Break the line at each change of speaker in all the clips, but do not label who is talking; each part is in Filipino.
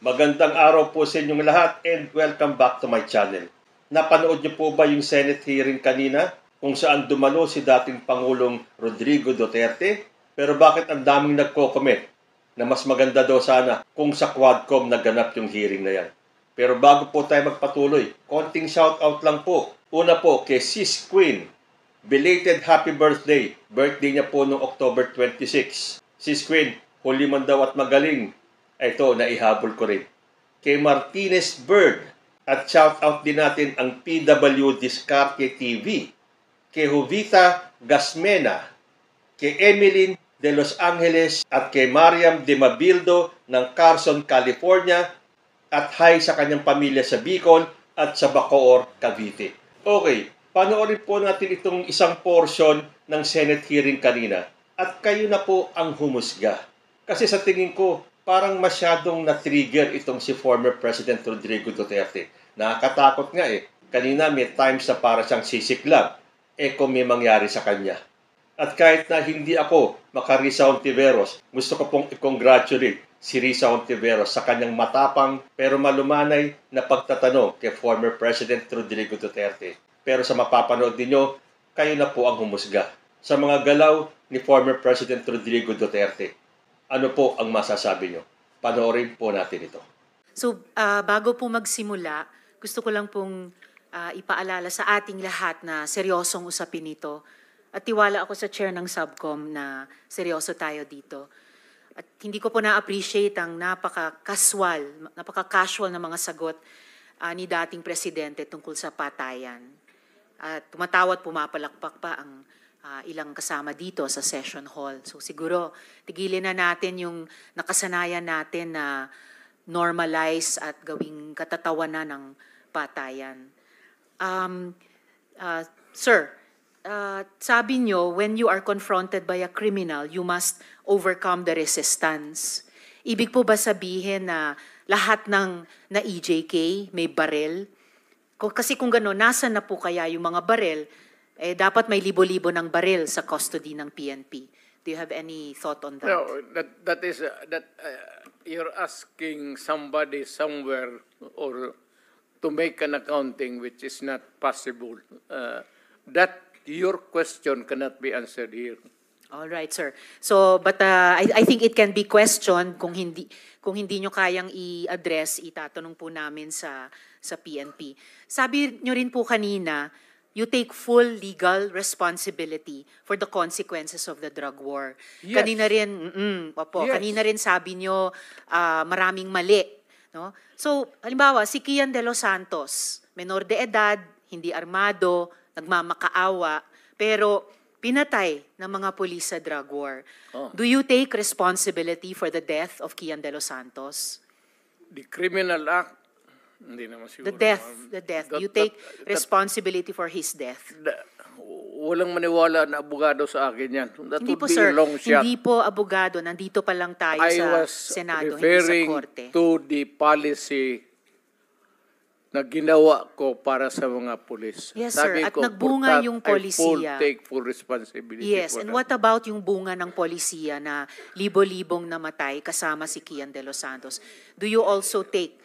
Magandang araw po sa inyong lahat and welcome back to my channel. Napanood niyo po ba yung Senate hearing kanina kung saan dumalo si dating Pangulong Rodrigo Duterte? Pero bakit ang daming nagko-comment na mas maganda daw sana kung sa Quadcom naganap yung hearing na yan? Pero bago po tayo magpatuloy, konting shoutout lang po. Una po kay Sis Queen. Belated happy birthday. Birthday niya po noong October 26. Sis Queen, huli man daw at magaling. Ito, naihabol ko rin. Kay Martinez Bird. At shoutout din natin ang PW Discarte TV. Kay Jovita Gasmena. Kay Emeline de Los Angeles. At kay Mariam de Mabildo ng Carson, California. At hi sa kanyang pamilya sa Bicol at sa Bacoor, Cavite. Okay, panoorin po natin itong isang portion ng Senate hearing kanina. At kayo na po ang humusga. Kasi sa tingin ko, parang masyadong na-trigger itong si former President Rodrigo Duterte. Nakakatakot nga eh. Kanina may times na para siyang sisiklag. Kung may mangyari sa kanya. At kahit na hindi ako maka-Risa Hontiveros, gusto ko pong i-congratulate si Risa Hontiveros sa kanyang matapang pero malumanay na pagtatanong kay former President Rodrigo Duterte. Pero sa mapapanood ninyo, kayo na po ang humusga sa mga galaw ni former President Rodrigo Duterte. Ano po ang masasabi nyo? Panoorin po natin ito.
So, bago po magsimula, gusto ko lang pong ipaalala sa ating lahat na seryosong usapin ito. At tiwala ako sa chair ng subcom na seryoso tayo dito. At hindi ko po na-appreciate ang napaka-casual na mga sagot ni dating presidente tungkol sa patayan. At tumatawa at pumapalakpak pa ang ilang kasama dito sa session hall. So siguro, tigilin na natin yung nakasanayan natin na normalize at gawing katatawanan ng patayan. Sir, sabi nyo, when you are confronted by a criminal, you must overcome the resistance. Ibig po ba sabihin na lahat ng na EJK may barel? Kasi kung gano'n, nasa na po kaya yung mga barel? Dapat may libo-libo ng baril sa custody ng PNP. Do you have any thought on that?
No, that is you're asking somebody somewhere or to make an accounting which is not possible. That your question cannot be answered here.
All right, sir. So, but I think it can be questioned kung hindi nyo kayang i-address, itatanong po namin sa PNP. Sabi nyo rin po kanina, you take full legal responsibility for the consequences of the drug war.
Yes.
Kanina rin,
Yes.
kanina rin sabi nyo maraming mali. No? So, halimbawa, si Kian de los Santos, menor de edad, hindi armado, nagmamakaawa, pero pinatay ng mga pulis sa drug war.
Oh.
Do you take responsibility for the death of Kian de los Santos?
The criminal act, hindi naman siguro.
The death. You take responsibility for his death.
Walang maniwala na abogado sa akin yan. That
Hindi
would
po,
be
sir.
a long shot.
Hindi po abogado. Nandito pa lang tayo
I
sa
was
Senado, hindi sa
referring
Korte.
to the policy na ginawa ko para sa mga pulis.
Yes,
Sabi
sir. At
ko,
nagbunga
for that,
yung
I
polisiya.
take full responsibility
Yes,
for
and
that.
what about yung bunga ng polisiya na libo-libong namatay kasama si Kian de los Santos? Do you also take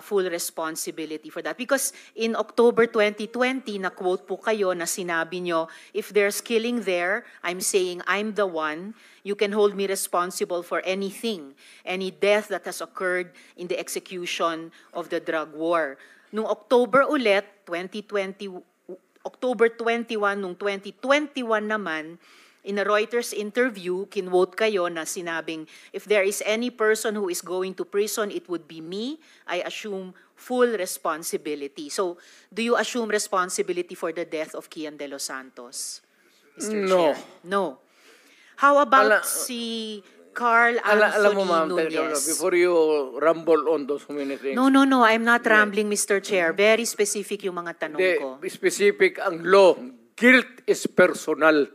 full responsibility for that? Because in October 2020, na-quote po kayo na sinabi nyo, if there's killing there, I'm saying I'm the one. You can hold me responsible for anything, any death that has occurred in the execution of the drug war. Noong October ulit, October 21, noong 2021 naman, in a Reuters interview, kinwote kayo na sinabing, if there is any person who is going to prison, it would be me. I assume full responsibility. So, do you assume responsibility for the death of Kian de los Santos, Mr.
No.
Chair? No. How about si Carl
Alam mo, ma'am,
Anthony Nunez?
before you rumble on those many things.
No, I'm not rambling, Mr. Chair. Very specific yung mga tanong ko.
The specific ang law. Guilt is personal.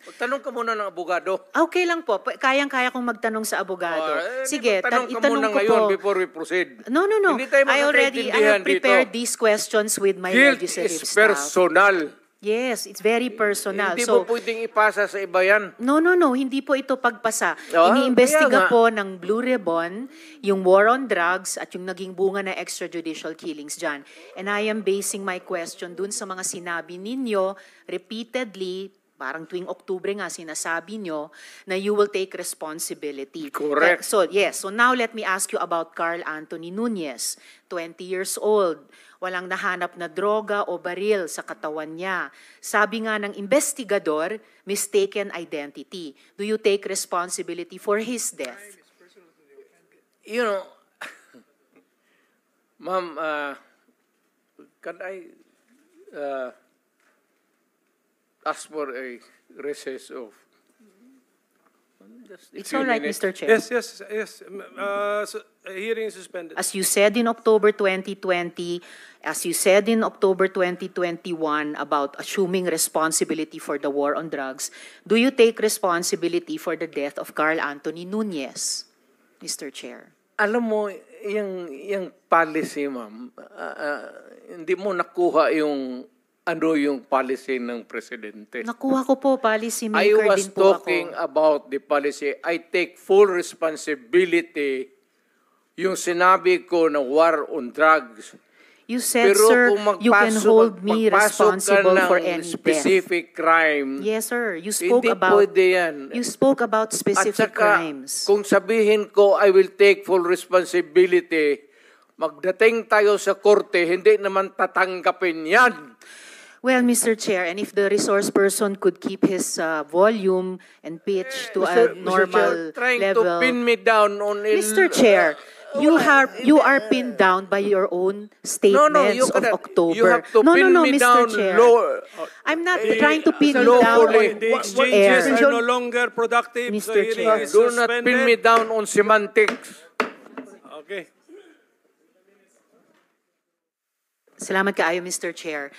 Tanong ka muna ng abogado.
Okay lang po. Kayang-kaya kong magtanong sa abogado. Sige,
tanong ka
itanong
muna
ko
ngayon
po.
before we proceed.
No.
Hindi tayo
I have
magkakaintindihan
prepared
dito.
these questions with my
Guilt
legislative
is
staff.
personal.
Yes, it's very personal.
Hindi
So,
mo pwedeng ipasa sa iba yan.
no, hindi po ito pagpasa.
Ah,
Iniimbestiga
kaya nga.
po ng Blue Ribbon yung war on drugs at yung naging bunga na extrajudicial killings dyan. And I am basing my question dun sa mga sinabi ninyo repeatedly, parang tuwing Oktubre nga sinasabi nyo, na you will take responsibility.
Correct.
So, yes. So now let me ask you about Carl Anthony Nunez, 20 years old. Walang nahanap na droga o baril sa katawan niya. Sabi nga ng investigador, mistaken identity. Do you take responsibility for his death?
You know, ma'am, can I ask for a recess of just a
It's
few
all right,
minutes?
Mr. Chair.
Yes. Hearing is suspended.
As you said in October 2020, as you said in October 2021 about assuming responsibility for the war on drugs, do you take responsibility for the death of Carl Anthony Nunez, Mr. Chair?
Alam mo, yung policy, ma'am, hindi mo nakuha yung policy ng presidente.
Nakuha ko po, policy
I
maker
was
din po
talking
ako.
about the policy. I take full responsibility yung sinabi ko na war on drugs.
You said,
Pero
sir,
kung
you can hold me responsible for any death.
specific crime,
Yes, sir. You spoke
hindi
about
pwede yan.
you spoke about
At
specific
saka,
crimes.
kung sabihin ko, I will take full responsibility, magdating tayo sa korte, hindi naman tatanggapin yan.
Well, Mr. Chair, and if the resource person could keep his volume and pitch to a normal
trying
level.
to pin me down on
Mr. Chair, you are pinned down by your own statements
you
of
cannot.
October.
You have to pin me
Mr.
down
Chair.
lower.
I'm not trying to pin you
lawfully.
down on
The exchanges
air.
are no longer productive.
Mr.
So hearing
Chair.
is
Do not
suspended.
pin me down on semantics.
Okay.
Salamat kaayo, Mr. Chair.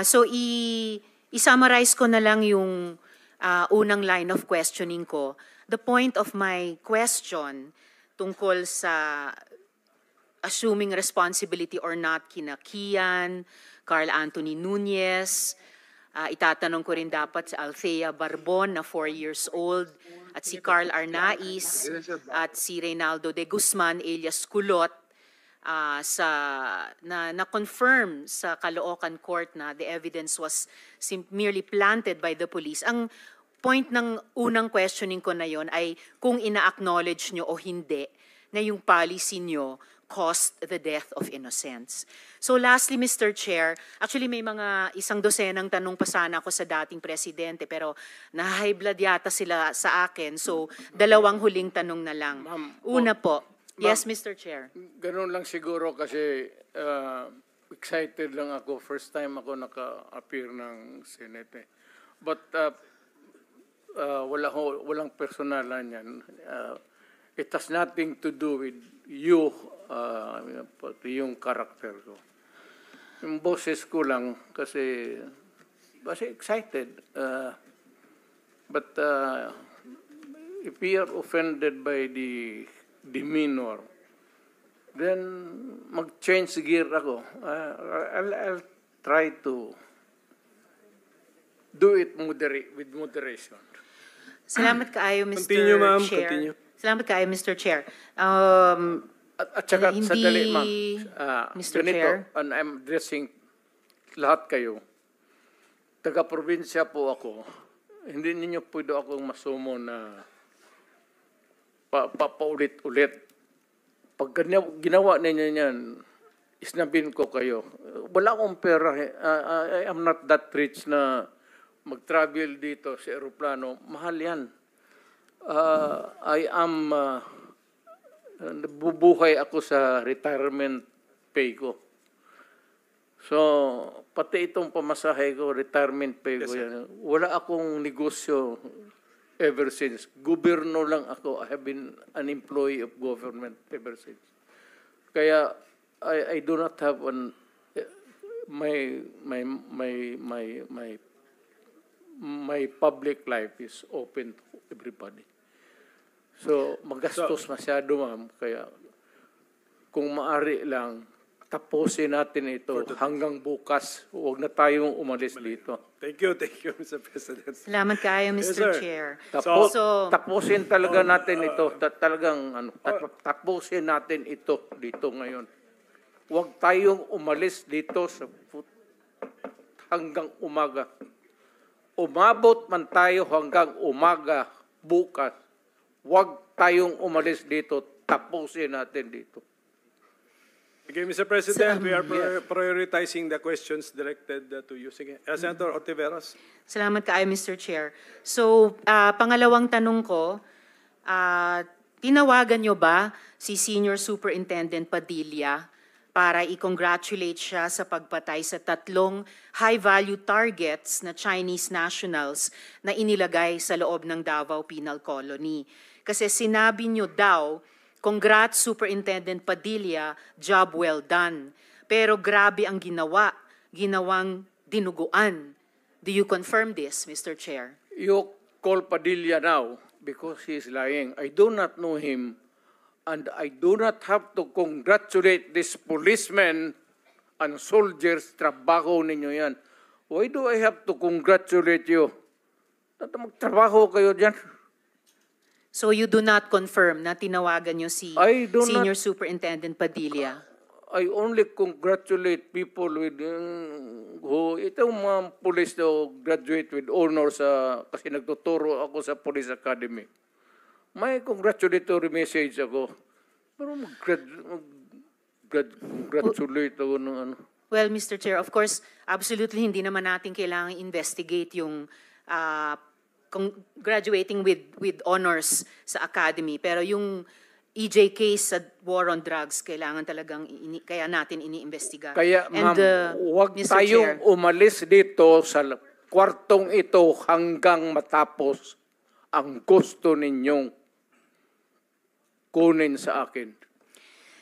So, i-summarize ko na lang yung unang line of questioning ko. The point of my question tungkol sa assuming responsibility or not kina Kian, Carl Anthony Nunez, itatanong ko rin dapat si Althea Barbon na 4 years old, at si Carl Arnaiz, at si Reynaldo de Guzman alias Kulot, na-confirm sa Caloocan Court na the evidence was merely planted by the police. Ang point ng unang questioning ko na yon ay kung ina-acknowledge nyo o hindi na yung policy nyo caused the death of innocents. So lastly, Mr. Chair, actually may mga 100 tanong pa sana ako sa dating presidente pero na-high blood yata sila sa akin. So 2 huling tanong na lang. Una po. Yes, Mr. Chair.
Ganun lang siguro kasi excited lang ako. First time ako naka-appear ng Senate. But walang personalan yan. It has nothing to do with you, yung character ko. Yung boses ko lang kasi excited. But if we are offended by the demeanor, then mag-change gear ako. I'll try to do it with moderation.
Salamat kaayo, Mr.
Continue, ma'am.
Chair.
Continue.
Salamat kaayo, Mr. Chair.
At saka,
Hindi,
sandali, ma'am.
Mr.
Ganito,
Chair.
and I'm addressing lahat kayo. Taga-probinsya po ako. Hindi ninyo pwede akong masumo na paulit-ulit. Pag ginawa ninyo yan, isnabin ko kayo. Wala akong pera. I am not that rich na mag-travel dito sa aeroplano. Mahal yan. I am, bubuhay ako sa retirement pay ko. So, pati itong pamasahe ko, retirement pay ko yan. Wala akong negosyo ever since. Gobyerno lang ako. I have been an employee of government ever since. Kaya I do not have my public life is open to everybody. So magastos masyado, ma'am. Kaya kung maari lang, tapusin natin ito hanggang bukas. Huwag na tayong umalis dito.
Thank you, Mr. President.
Salamat kayo, Mr.
sir.
Chair.
Tapusin talaga natin ito. Tapusin natin ito dito ngayon. Huwag tayong umalis dito hanggang umaga. Umabot man tayo hanggang umaga bukas. Huwag tayong umalis dito. Tapusin natin dito.
Okay, Mr. President, we are prioritizing the questions directed to you. Sige. Senator Ortiveros.
Salamat kayo, Mr. Chair. So, pangalawang tanong ko, tinawagan nyo ba si Senior Superintendent Padilla para i-congratulate siya sa pagpatay sa 3 high-value targets na Chinese nationals na inilagay sa loob ng Davao Penal Colony? Kasi sinabi nyo daw, "Congrats Superintendent Padilla, job well done." Pero grabe ang ginawang dinuguan. Do you confirm this, Mr. Chair?
You call Padilla now because he is lying. I do not know him, and I do not have to congratulate this policemen and soldiers. Trabaho ninyo yan. Why do I have to congratulate you? Magtrabaho kayo dyan.
So you do not confirm na tinawagan nyo si
I do
Senior
not-
Superintendent Padilla?
I only congratulate people with who itong mga police na graduate with honors kasi nagtuturo ako sa Police Academy. May congratulatory message ako. Pero congratulate ako ng ano.
Well, Mr. Chair, of course, absolutely hindi naman natin kailangan investigate yung graduating with honors sa academy. Pero yung EJ case sa war on drugs, kailangan talagang kaya natin iniimbestiga.
Kaya ma'am, huwag
Mr.
tayong
Chair,
umalis dito sa kwartong ito hanggang matapos ang gusto ninyong kunin sa akin.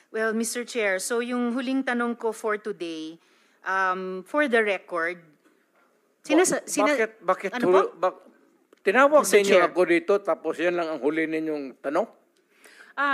well, Mr. Chair, so yung huling tanong ko for today, for the record,
Bakit
ano po?
tinawag
Mr.
ninyo
Chair.
ako dito tapos yan lang ang huli ninyong tanong?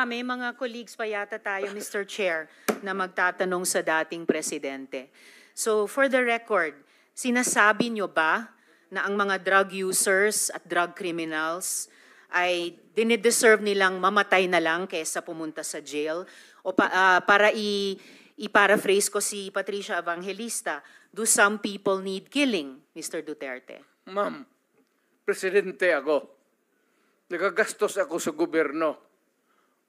May mga colleagues pa yata tayo, Mr. Chair, na magtatanong sa dating presidente. So, for the record, sinasabi nyo ba na ang mga drug users at drug criminals ay dinideserve nilang mamatay na lang kaysa pumunta sa jail? O para i-paraphrase ko si Patricia Evangelista, do some people need killing, Mr. Duterte?
Ma'am, presidente ako. Nagagastos ako sa gobyerno.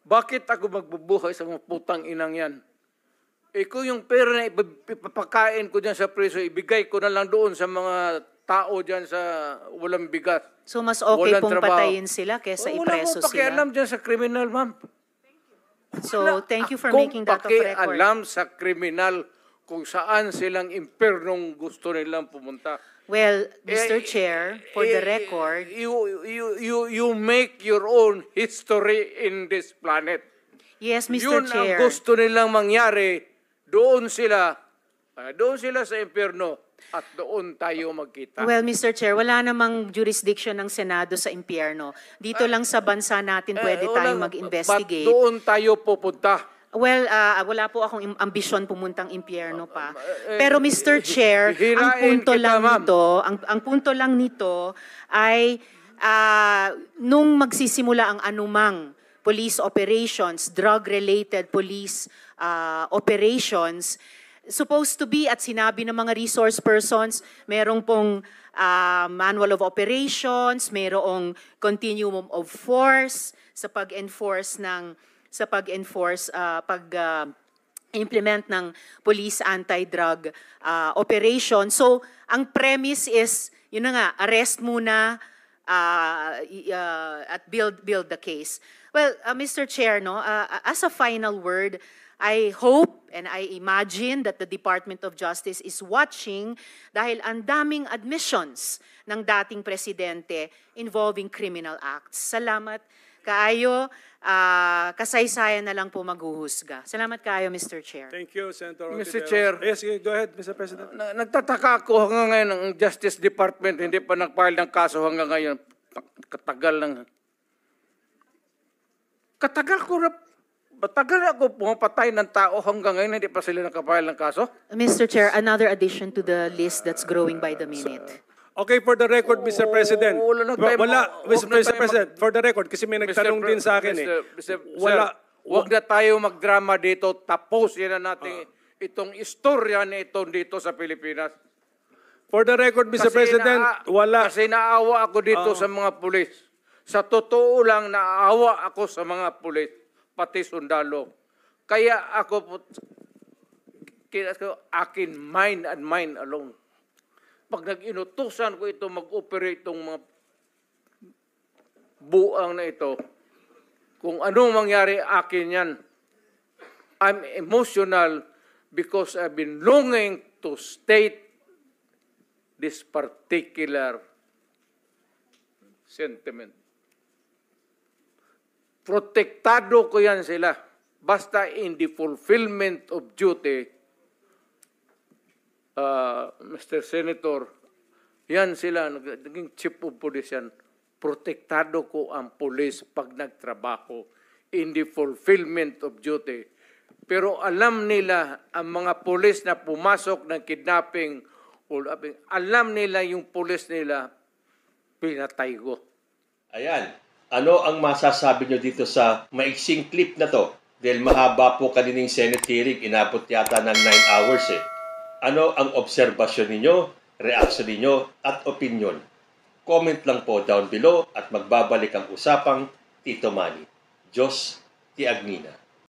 Bakit ako magbubuhay sa mga putang inang yan? Kung yung pera na ipapakain ko dyan sa preso, ibigay ko na lang doon sa mga tao dyan sa walang bigat.
So, mas okay
Walang
pong
trabaho.
patayin sila kaysa
Wala
ipreso
mo pakialam
sila?
dyan sa kriminal, ma'am.
So, thank you for
Akong
making that of record.
pakialam sa kriminal kung saan silang impernong gusto nilang pumunta.
Well, Mr. Chair, for the record,
You make your own history in this planet.
yes, Mr.
Yun
Chair.
ang gusto nilang mangyari. Doon sila sa impyerno at doon tayo magkita.
Well, Mr. Chair, wala namang jurisdiction ng Senado sa impyerno. Dito lang sa bansa natin pwede tayong mag-investigate.
Ba't doon tayo pupunta?
Well, wala po akong ambisyon pumuntang impyerno pa. Pero Mr. Chair, ang
hirain
punto
kita,
lang
ma'am.
nito, ang punto lang nito ay nung magsisimula ang anumang police operations, drug-related police operations, supposed to be at sinabi ng mga resource persons, merong pong manual of operations, merong continuum of force sa pag-enforce implement ng police anti-drug operation. So, ang premise is, yun na nga, arrest muna at build the case. Well, Mr. Chair, no, as a final word, I hope and I imagine that the Department of Justice is watching dahil ang daming admissions ng dating presidente involving criminal acts. Salamat kaayo. Kasaysayan na lang po maghuhusga. Salamat kayo, Mr. Chair.
Thank you, Senator
Mr.
Ortiveros.
Chair.
Yes, go ahead, Mr. President.
Nagtataka ako hanggang ngayon ang Justice Department hindi pa nag-file ng kaso hanggang ngayon. Katagal lang. Katagal ko na Matagal na ako pumapatay ng tao hanggang ngayon hindi pa sila nakapile ng kaso.
Mr. Chair, another addition to the list that's growing by the minute.
Okay, for the record, Mr. President.
wala na tayo
Mr. President, for the record, kasi may nagtanong din sa akin Wala.
Huwag na tayo magdrama dito. Tapusin na natin itong istorya na ito dito sa Pilipinas.
For the record, Mr. President, wala.
Kasi naawa ako dito sa mga pulis. Sa totoo lang, naawa ako sa mga pulis, pati sundalo. Kaya ako, akin, mine and mine alone. Pag nag-inutusan ko ito, mag-operate itong mga buang na ito, kung anong mangyari, akin yan. I'm emotional because I've been longing to state this particular sentiment. Protektado ko yan sila. Basta in the fulfillment of duty, Mr. Senator, yan sila, naging chief of police yan. Protektado ko ang police pag nagtrabaho in the fulfillment of duty. Pero alam nila, ang mga police na pumasok ng kidnapping, alam nila yung police nila, pinatay ko.
Ayan. Ano ang masasabi nyo dito sa maiksing clip na to? Dahil mahaba po kanining Senate hearing, inabot yata ng 9 hours eh. Ano ang obserbasyon ninyo, reaction ninyo, at opinion? Comment lang po down below at magbabalik ang usapang Tito Manny. Diyos ti Agnina.